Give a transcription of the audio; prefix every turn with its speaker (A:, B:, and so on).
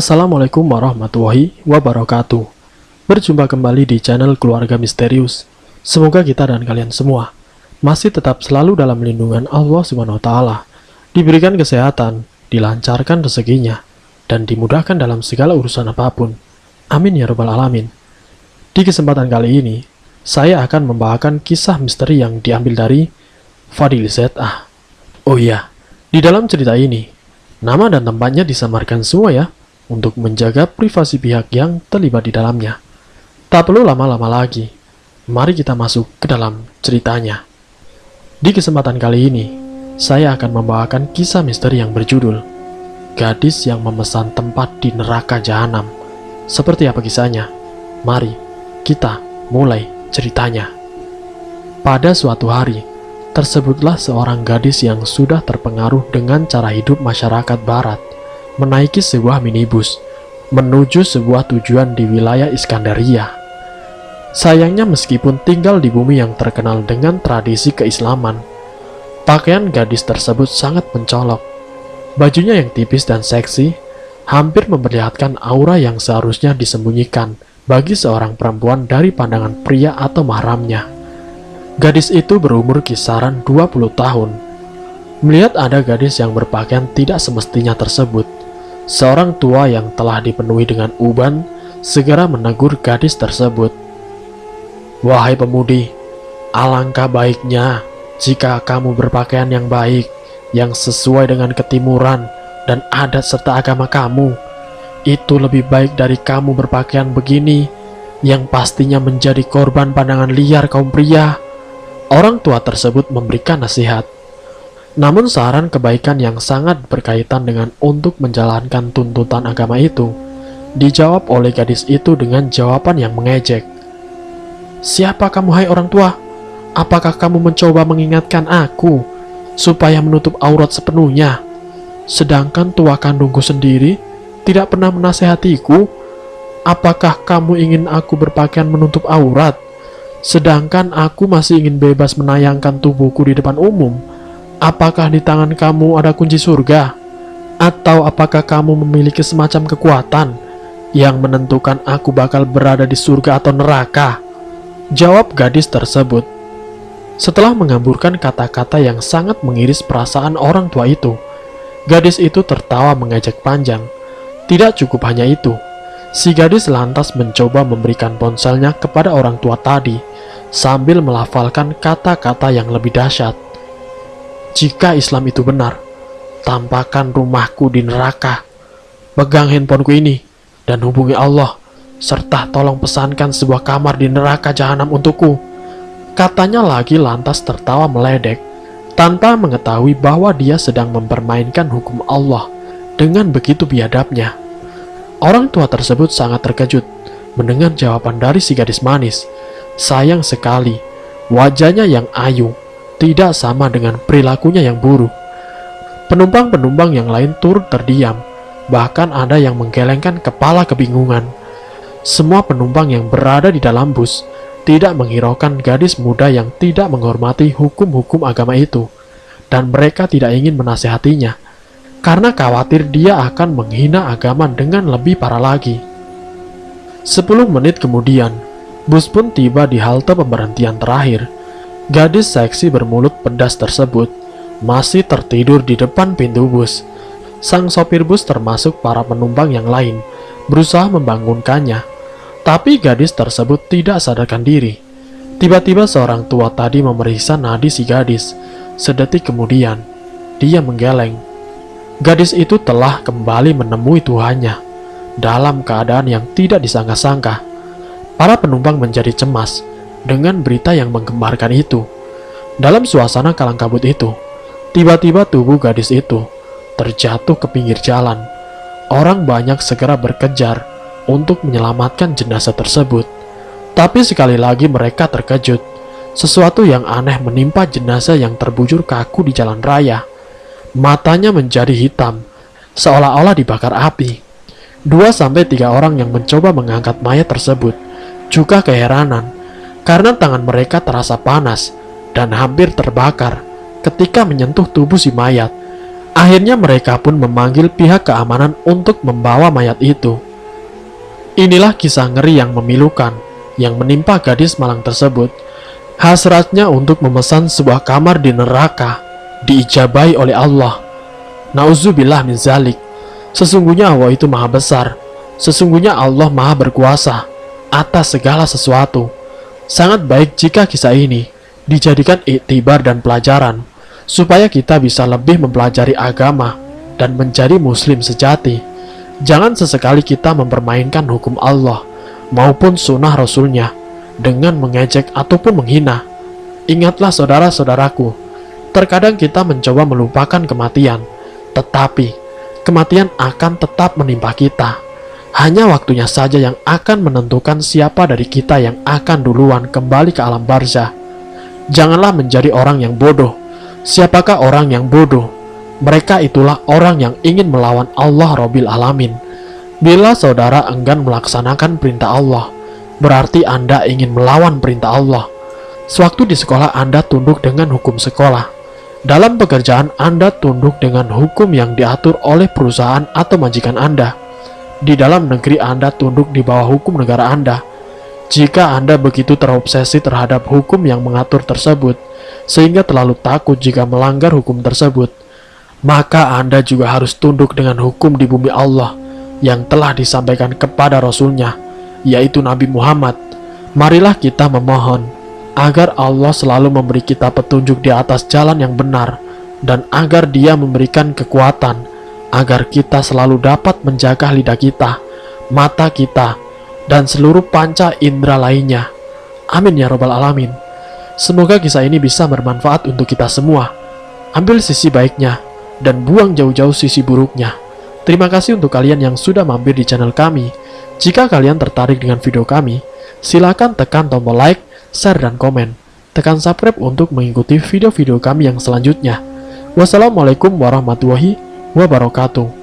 A: Assalamualaikum warahmatullahi wabarakatuh. Berjumpa kembali di channel Keluarga Misterius. Semoga kita dan kalian semua masih tetap selalu dalam lindungan Allah Subhanahu wa taala, diberikan kesehatan, dilancarkan rezekinya, dan dimudahkan dalam segala urusan apapun. Amin ya rabbal alamin. Di kesempatan kali ini, saya akan membawakan kisah misteri yang diambil dari Fadil ZA. Oh iya, di dalam cerita ini, nama dan tempatnya disamarkan semua ya, untuk menjaga privasi pihak yang terlibat di dalamnya. Tak perlu lama-lama lagi, mari kita masuk ke dalam ceritanya. Di kesempatan kali ini, saya akan membawakan kisah misteri yang berjudul Gadis yang Memesan Tempat di Neraka Jahanam. Seperti apa kisahnya? Mari kita mulai ceritanya. Pada suatu hari, tersebutlah seorang gadis yang sudah terpengaruh dengan cara hidup masyarakat barat menaiki sebuah minibus menuju sebuah tujuan di wilayah Iskandaria. Sayangnya meskipun tinggal di bumi yang terkenal dengan tradisi keislaman, pakaian gadis tersebut sangat mencolok. Bajunya yang tipis dan seksi hampir memperlihatkan aura yang seharusnya disembunyikan bagi seorang perempuan dari pandangan pria atau mahramnya. Gadis itu berumur kisaran 20 tahun. Melihat ada gadis yang berpakaian tidak semestinya tersebut, seorang tua yang telah dipenuhi dengan uban segera menegur gadis tersebut. "Wahai pemudi, alangkah baiknya jika kamu berpakaian yang baik, yang sesuai dengan ketimuran dan adat serta agama kamu. Itu lebih baik dari kamu berpakaian begini, yang pastinya menjadi korban pandangan liar kaum pria." Orang tua tersebut memberikan nasihat. Namun saran kebaikan yang sangat berkaitan dengan untuk menjalankan tuntutan agama itu dijawab oleh gadis itu dengan jawaban yang mengejek. "Siapa kamu hai orang tua? Apakah kamu mencoba mengingatkan aku supaya menutup aurat sepenuhnya? Sedangkan tua kandungku sendiri tidak pernah menasehatiku. Apakah kamu ingin aku berpakaian menutup aurat, sedangkan aku masih ingin bebas menayangkan tubuhku di depan umum? Apakah di tangan kamu ada kunci surga? Atau apakah kamu memiliki semacam kekuatan yang menentukan aku bakal berada di surga atau neraka?" Jawab gadis tersebut. Setelah mengamburkan kata-kata yang sangat mengiris perasaan orang tua itu, gadis itu tertawa mengejek panjang. Tidak cukup hanya itu, si gadis lantas mencoba memberikan ponselnya kepada orang tua tadi sambil melafalkan kata-kata yang lebih dahsyat. "Jika Islam itu benar, tampakkan rumahku di neraka. Pegang handphoneku ini dan hubungi Allah, serta tolong pesankan sebuah kamar di neraka jahanam untukku," katanya lagi lantas tertawa meledek, tanpa mengetahui bahwa dia sedang mempermainkan hukum Allah dengan begitu biadabnya. Orang tua tersebut sangat terkejut mendengar jawaban dari si gadis manis. Sayang sekali, wajahnya yang ayu tidak sama dengan perilakunya yang buruk. Penumpang-penumpang yang lain turut terdiam, bahkan ada yang menggelengkan kepala kebingungan. Semua penumpang yang berada di dalam bus tidak menghiraukan gadis muda yang tidak menghormati hukum-hukum agama itu, dan mereka tidak ingin menasehatinya, karena khawatir dia akan menghina agama dengan lebih parah lagi. 10 menit kemudian, bus pun tiba di halte pemberhentian terakhir. Gadis seksi bermulut pedas tersebut masih tertidur di depan pintu bus. Sang sopir bus termasuk para penumpang yang lain berusaha membangunkannya, tapi gadis tersebut tidak sadarkan diri. Tiba-tiba seorang tua tadi memeriksa nadi si gadis. Sedetik kemudian, dia menggeleng. Gadis itu telah kembali menemui Tuhannya dalam keadaan yang tidak disangka-sangka. Para penumpang menjadi cemas dengan berita yang menggemparkan itu. Dalam suasana kalang kabut itu, tiba-tiba tubuh gadis itu terjatuh ke pinggir jalan. Orang banyak segera berkejar untuk menyelamatkan jenazah tersebut. Tapi sekali lagi mereka terkejut. Sesuatu yang aneh menimpa jenazah yang terbujur kaku di jalan raya. Matanya menjadi hitam, seolah-olah dibakar api. 2-3 orang yang mencoba mengangkat mayat tersebut juga keheranan, karena tangan mereka terasa panas dan hampir terbakar ketika menyentuh tubuh si mayat. Akhirnya mereka pun memanggil pihak keamanan untuk membawa mayat itu. Inilah kisah ngeri yang memilukan yang menimpa gadis malang tersebut. Hasratnya untuk memesan sebuah kamar di neraka diijabahi oleh Allah. Nauzubillah min zalik. Sesungguhnya Allah itu maha besar. Sesungguhnya Allah maha berkuasa atas segala sesuatu. Sangat baik jika kisah ini dijadikan iktibar dan pelajaran, supaya kita bisa lebih mempelajari agama dan menjadi muslim sejati. Jangan sesekali kita mempermainkan hukum Allah maupun sunnah Rasulnya dengan mengejek ataupun menghina. Ingatlah saudara-saudaraku, terkadang kita mencoba melupakan kematian, tetapi kematian akan tetap menimpa kita. Hanya waktunya saja yang akan menentukan siapa dari kita yang akan duluan kembali ke alam barzah. Janganlah menjadi orang yang bodoh. Siapakah orang yang bodoh? Mereka itulah orang yang ingin melawan Allah Rabbil Alamin. Bila saudara enggan melaksanakan perintah Allah, berarti Anda ingin melawan perintah Allah. Sewaktu di sekolah Anda tunduk dengan hukum sekolah. Dalam pekerjaan Anda tunduk dengan hukum yang diatur oleh perusahaan atau majikan Anda. Di dalam negeri Anda tunduk di bawah hukum negara Anda. Jika Anda begitu terobsesi terhadap hukum yang mengatur tersebut, sehingga terlalu takut jika melanggar hukum tersebut, maka Anda juga harus tunduk dengan hukum di bumi Allah yang telah disampaikan kepada Rasul-Nya, yaitu Nabi Muhammad. Marilah kita memohon agar Allah selalu memberi kita petunjuk di atas jalan yang benar, dan agar Dia memberikan kekuatan agar kita selalu dapat menjaga lidah kita, mata kita, dan seluruh panca indera lainnya. Amin ya robbal alamin. Semoga kisah ini bisa bermanfaat untuk kita semua. Ambil sisi baiknya dan buang jauh-jauh sisi buruknya. Terima kasih untuk kalian yang sudah mampir di channel kami. Jika kalian tertarik dengan video kami, silakan tekan tombol like, share, dan komen. Tekan subscribe untuk mengikuti video-video kami yang selanjutnya. Wassalamualaikum warahmatullahi wabarakatuh.